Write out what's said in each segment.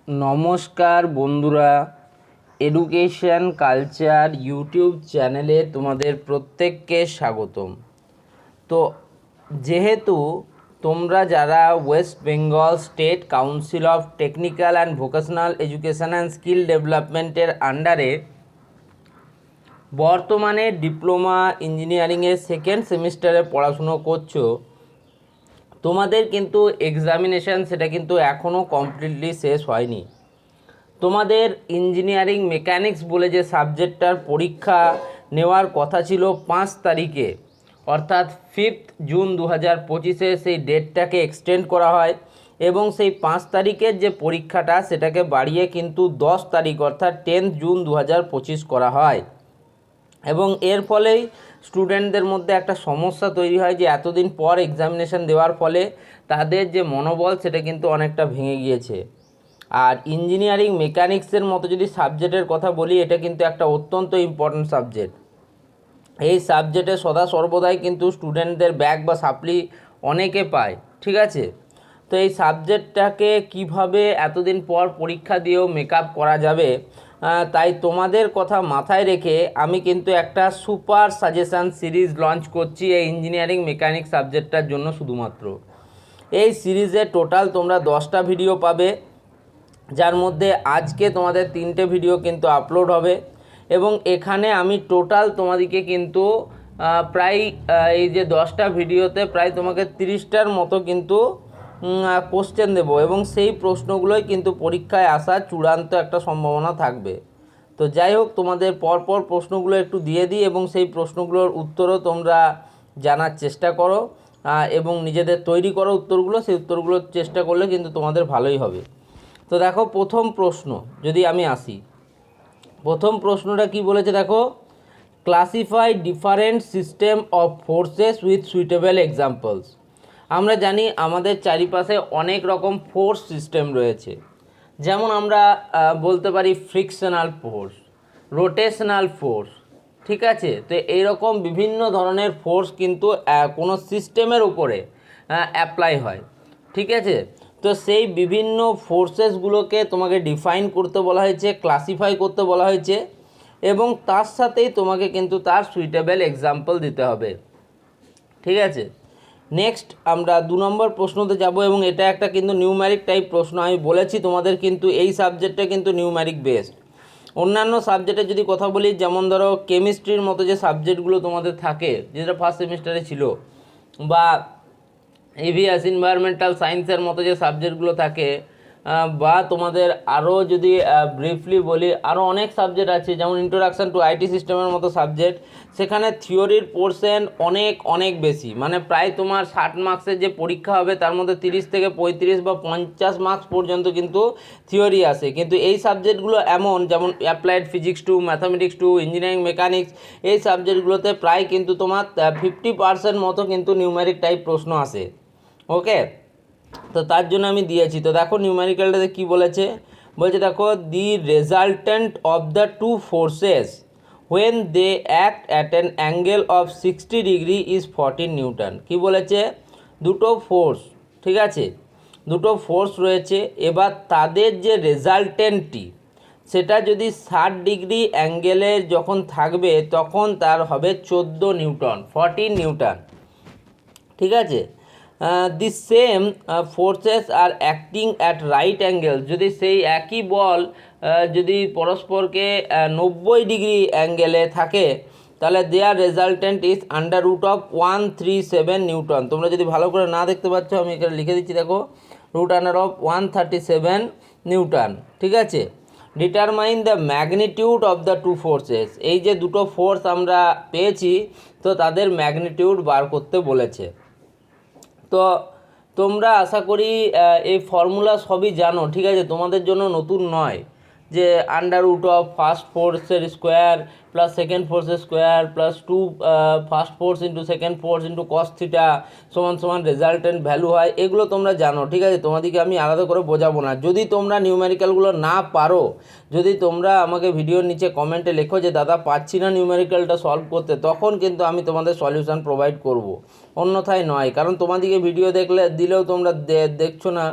নমস্কার বন্ধুরা, education culture YouTube চ্যানেলে তোমাদের প্রত্যেককে স্বাগতম। তো যেহেতু তোমরা যারা West Bengal state council of technical and vocational education and skill ডেভেলপমেন্টের আন্ডারে বর্তমানে ডিপ্লোমা ইঞ্জিনিয়ারিংয়ের সেকেন্ড সেমিস্টারে পড়াশুনো করছো, তোমাদের কিন্তু এক্সামিনেশান সেটা কিন্তু এখনও কমপ্লিটলি শেষ হয়নি। তোমাদের ইঞ্জিনিয়ারিং মেকানিক্স বলে যে সাবজেক্টটার পরীক্ষা নেওয়ার কথা ছিল 5 তারিখে, অর্থাৎ 5 জুন 2025-এ সেই ডেটটাকে এক্সটেন্ড করা হয় এবং সেই 5 তারিখের যে পরীক্ষাটা সেটাকে বাড়িয়ে কিন্তু 10 তারিখ অর্থাৎ 10 জুন 2025 করা হয়। এবং এর ফলেই স্টুডেন্টদের মধ্যে একটা সমস্যা তৈরি হয় যে এতদিন পর এক্সামিনেশান দেওয়ার ফলে তাদের যে মনোবল সেটা কিন্তু অনেকটা ভেঙে গিয়েছে। আর ইঞ্জিনিয়ারিং মেকানিক্সের মতো যদি সাবজেক্টের কথা বলি, এটা কিন্তু একটা অত্যন্ত ইম্পর্ট্যান্ট সাবজেক্ট। এই সাবজেক্টে সদা সর্বদাই কিন্তু স্টুডেন্টদের ব্যাক বা সাপ্লি অনেকে পায়, ঠিক আছে। তো এই সাবজেক্টটাকে কিভাবে এতদিন পর পরীক্ষা দিয়েও মেকআপ করা যাবে, তাই তোমাদের কথা মাথায় রেখে আমি কিন্তু একটা সুপার সাজেশান সিরিজ লঞ্চ করছি এই ইঞ্জিনিয়ারিং মেকানিক্স সাবজেক্টটার জন্য শুধুমাত্র। এই সিরিজে টোটাল তোমরা 10টা ভিডিও পাবে, যার মধ্যে আজকে তোমাদের 3টে ভিডিও কিন্তু আপলোড হবে এবং এখানে আমি টোটাল তোমাদেরকে কিন্তু প্রায় এই যে 10টা ভিডিওতে প্রায় তোমাকে 30টার মতো কিন্তু কোশ্চেন দেবো এবং সেই প্রশ্নগুলোই কিন্তু পরীক্ষায় আসার চূড়ান্ত একটা সম্ভাবনা থাকবে। তো যাই হোক, তোমাদের পরপর প্রশ্নগুলো একটু দিয়ে দিই এবং সেই প্রশ্নগুলোর উত্তরও তোমরা জানার চেষ্টা করো এবং নিজেদের তৈরি করো উত্তরগুলো। সেই উত্তরগুলোর চেষ্টা করলে কিন্তু তোমাদের ভালোই হবে। তো দেখো, প্রথম প্রশ্ন যদি আমি আসি, প্রথম প্রশ্নটা কি বলেছে দেখো, classify different system of forces with suitable examples. আমরা জানি আমাদের চারিপাশে অনেক রকম ফোর্স সিস্টেম রয়েছে, যেমন আমরা বলতে পারি ফ্রিকশনাল ফোর্স, রোটেশনাল ফোর্স, ঠিক আছে। তো এইরকম বিভিন্ন ধরনের ফোর্স কিন্তু কোনো সিস্টেমের উপরে অ্যাপ্লাই হয়, ঠিক আছে। তো সেই বিভিন্ন ফোর্সেসগুলোকে তোমাকে ডিফাইন করতে বলা হয়েছে, ক্লাসিফাই করতে বলা হয়েছে এবং তার সাথেই তোমাকে কিন্তু তার সুইটেবল এক্সাম্পল দিতে হবে, ঠিক আছে। নেক্সট আমরা 2 নম্বর প্রশ্নতে যাব এবং এটা একটা কিন্তু নিউম্যারিক টাইপ প্রশ্ন। আমি বলেছি তোমাদের কিন্তু এই সাবজেক্টটা কিন্তু নিউম্যারিক বেসড। অন্যান্য সাবজেক্টের যদি কথা বলি, যেমন ধরো কেমিস্ট্রির মতো যে সাবজেক্টগুলো তোমাদের থাকে, যেটা ফার্স্ট সেমিস্টারে ছিল, বা ইভিএস এনভায়রনমেন্টাল সায়েন্সের মতো যে সাবজেক্টগুলো থাকে, বা তোমাদের আরও যদি ব্রিফলি বলি, আরও অনেক সাবজেক্ট আছে, যেমন ইন্ট্রোডাকশান টু আইটি সিস্টেমের মতো সাবজেক্ট। সেখানে থিওরির পোর্শন অনেক অনেক বেশি, মানে প্রায় তোমার 60 মার্কসের যে পরীক্ষা হবে তার মধ্যে 30 থেকে 35 বা 50 মার্কস পর্যন্ত কিন্তু থিওরি আসে। কিন্তু এই সাবজেক্টগুলো এমন, যেমন applied physics two, mathematics two, engineering mechanics, এই সাবজেক্টগুলোতে প্রায় কিন্তু তোমার 50% মতো কিন্তু নিউমেরিক টাইপ প্রশ্ন আসে, ওকে। তো তার জন্য আমি দিয়েছি। তো দেখো নিউমেরিক্যালটাতে কী বলেছে, বলছে দেখো, the resultant of the two forces when they act at an angle of 60 degree is 14 newton. কী বলেছে, দুটো ফোর্স, ঠিক আছে, দুটো ফোর্স রয়েছে, এবার তাদের যে রেজাল্টেন্টটি সেটা যদি 60 ডিগ্রি অ্যাঙ্গেলের যখন থাকবে তখন তার হবে 14 নিউটন, 14 নিউটন, ঠিক আছে। The same forces are acting at right angle, যদি সেই একই বল যদি পরস্পরকে 90 ডিগ্রি অ্যাঙ্গেলে থাকে, তাহলে their resultant is under root of 137 newton. তোমরা যদি ভালো করে না দেখতে পাচ্ছ, আমি এখানে লিখে দিচ্ছি, দেখো, রুট আন্ডার অফ 137 নিউটন, ঠিক আছে। Determine the magnitude of the two forces, এই যে দুটো ফোর্স আমরা পেয়েছি, তো তাদের ম্যাগনিটিউড বার করতে বলেছে। তো তোমরা আশা করি এই ফর্মুলা সবই জানো, ঠিক আছে, তোমাদের জন্য নতুন নয়, যে আন্ডার রুট অফ ফার্স্ট ফোর্সের স্কোয়ার প্লাস সেকেন্ড ফোর্সের square plus 2 first force into second force into cos theta সমান সমান রেজাল্টেন্ট ভ্যালু হয়, এগুলো তোমরা জানো, ঠিক আছে। তোমাদেরকে আমি আলাদা করে বোঝাবো না। যদি তোমরা নিউমেরিক্যালগুলো না পারো, যদি তোমরা আমাকে ভিডিওর নিচে কমেন্টে লেখো যে দাদা পাচ্ছি না নিউমেরিক্যালটা সলভ করতে, তখন কিন্তু আমি তোমাদের সলিউশন প্রোভাইড করব, অন্যথায় নয়। কারণ তোমাদেরকে ভিডিও দিলেও তোমরা দেখছো না,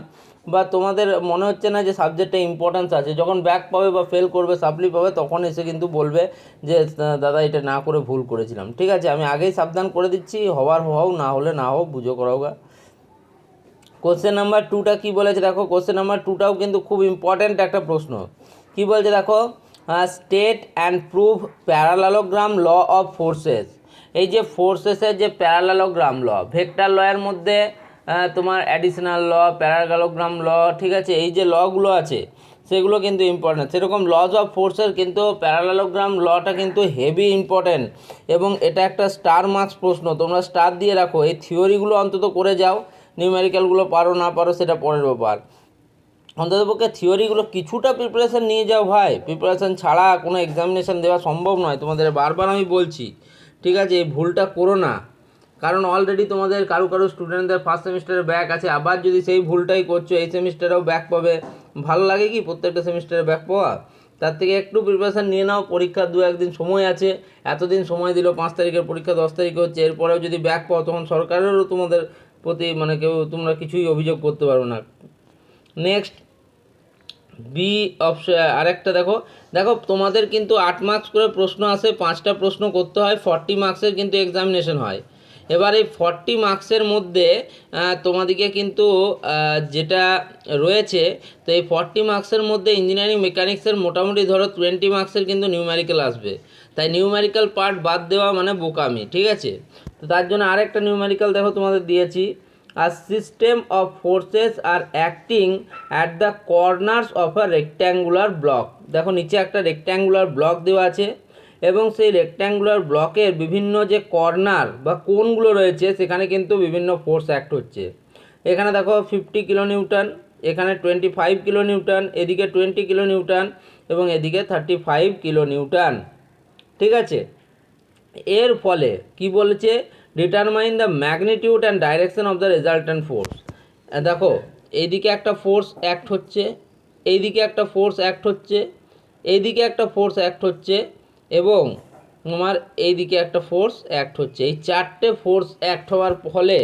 বা তোমাদের মনে হচ্ছে না যে সাবজেক্টটা ইম্পর্টেন্স আছে, যখন ব্যাক পাবে বা ফেল করবে, সাপ্লি পাবে, তখন এসে কিন্তু বলবে যে দাদা এটা না করে ভুল করেছিলাম। ঠিক আছে, আমি আগেই সাবধান করে দিচ্ছি, হওয়ার হও, না হলে না হোক, বুঝো করাওগা। কোশ্চেন নাম্বার 2টা কী বলেছে দেখো, কোশ্চেন নাম্বার 2টাও কিন্তু খুব ইম্পর্ট্যান্ট একটা প্রশ্ন। কি বলছে দেখো, state and prove parallelogram law of forces. এই যে ফোর্সেসের যে প্যারালালোগ্রাম ল, ভেক্টর লয়ের মধ্যে তোমার অ্যাডিশনাল ল, প্যারালালোগ্রাম ল, ঠিক আছে, এই যে লগুলো আছে সেগুলো কিন্তু ইম্পর্ট্যান্ট। সেরকম লজ অফ ফোর্সের কিন্তু প্যারালালোগ্রাম লটা কিন্তু হেভি ইম্পর্ট্যান্ট, এবং এটা একটা স্টার মার্কস প্রশ্ন, তোমরা স্টার দিয়ে রাখো। এই থিওরিগুলো অন্তত করে যাও, নিউমেরিক্যালগুলো পারো না পারো সেটা পরের ব্যাপার, অন্ততপক্ষে থিওরিগুলো কিছুটা প্রিপারেশান নিয়ে যাও ভাই। প্রিপারেশান ছাড়া কোনো এক্সামিনেশান দেওয়া সম্ভব নয়, তোমাদের বারবার আমি বলছি। ঠিক আছে, এই ভুলটা করো না, কারণ অলরেডি তোমাদের কারো স্টুডেন্টদের ফার্স্ট সেমিস্টারে ব্যাক আছে, আবার যদি সেই ভুলটাই করছো এই সেমিস্টারেও ব্যাক পাবে, ভালো লাগে কি প্রত্যেকটা সেমিস্টারে ব্যাক পাওয়া? তার থেকে একটু প্রিপারেশান নিয়ে নাও, পরীক্ষার 2-1 দিন সময় আছে, এতদিন সময় দিল, 5 তারিখের পরীক্ষা 10 তারিখে হচ্ছে, এরপরেও যদি ব্যাক পাও তখন সরকারেরও তোমাদের প্রতি মানে তোমরা কিছুই অভিযোগ করতে পারো না। নেক্সট বি অপশন আরেকটা দেখো, তোমাদের কিন্তু 8 মার্কস করে প্রশ্ন আসে, 5টা প্রশ্ন করতে হয়, 40 মার্কসের কিন্তু এক্সামিনেশন হয়। এবার এই 40 মার্কসের মধ্যে তোমাদেরকে কিন্তু যেটা রয়েছে, তো এই 40 মার্কসের মধ্যে ইঞ্জিনিয়ারিং মেকানিক্সের মোটামুটি ধরো 20 মার্কসের কিন্তু নিউমেরিক্যাল আসবে, তাই নিউমেরিক্যাল পার্ট বাদ দেওয়া মানে বোকামি। ঠিক আছে, তো তার জন্য আরেকটা নিউমেরিক্যাল দেখো তোমাদের দিয়েছি, a system of forces are acting at the corners of a rectangular block। দেখো নিচে একটা রেক্ট্যাঙ্গুলার ব্লক দেওয়া আছে, এবং সেই রেক্ট্যাঙ্গুলার ব্লকের বিভিন্ন যে কর্নার বা কোণগুলো রয়েছে সেখানে কিন্তু বিভিন্ন ফোর্স অ্যাক্ট হচ্ছে। এখানে দেখো 50 কিলো নিউটন, এখানে 25 কিলো নিউটন, এদিকে 20 কিলো নিউটন, এবং এদিকে 35 কিলো নিউটন। ঠিক আছে, এর ফলে কি বলেছে, determine the magnitude and direction of the resultant force. দেখো এইদিকে একটা ফোর্স অ্যাক্ট হচ্ছে, এইদিকে একটা ফোর্স অ্যাক্ট হচ্ছে, এইদিকে একটা ফোর্স অ্যাক্ট হচ্ছে, এবং তোমার এইদিকে একটা ফোর্স অ্যাক্ট হচ্ছে। এই 4টে ফোর্স অ্যাক্ট হওয়ার ফলে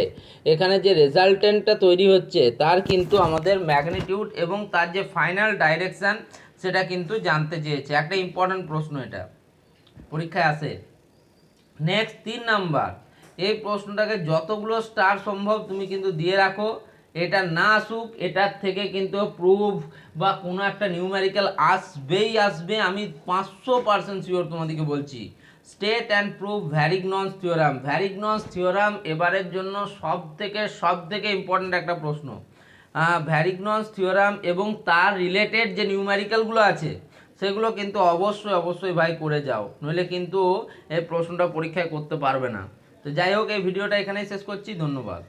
এখানে যে রেজাল্টেন্টটা তৈরি হচ্ছে তার কিন্তু আমাদের ম্যাগনিটিউড এবং তার যে ফাইনাল ডাইরেকশান সেটা কিন্তু জানতে চেয়েছে। একটা ইম্পর্ট্যান্ট প্রশ্ন, এটা পরীক্ষায় আসে। নেক্সট 3 নাম্বার, এই প্রশ্নটাকে যতগুলো স্টার সম্ভব তুমি কিন্তু দিয়ে রাখো, এটা না আসুক এটার থেকে কিন্তু প্রুফ বা কোনো একটা নিউমেরিক্যাল আসবেই আসবে, আমি 500% শিওর তোমাদেরকে বলছি। State and proof Varignon's theorem. Varignon's theorem এবারের জন্য সব থেকে ইম্পর্ট্যান্ট একটা প্রশ্ন। ভ্যারিগনন্স থিওরাম এবং তার রিলেটেড যে নিউমেরিক্যালগুলো আছে সেগুলো কিন্তু অবশ্যই ভাই করে যাও, নইলে কিন্তু এই প্রশ্নটা পরীক্ষায় করতে পারবে না। তো যাই হোক, এই ভিডিওটা এখানেই শেষ করছি, ধন্যবাদ।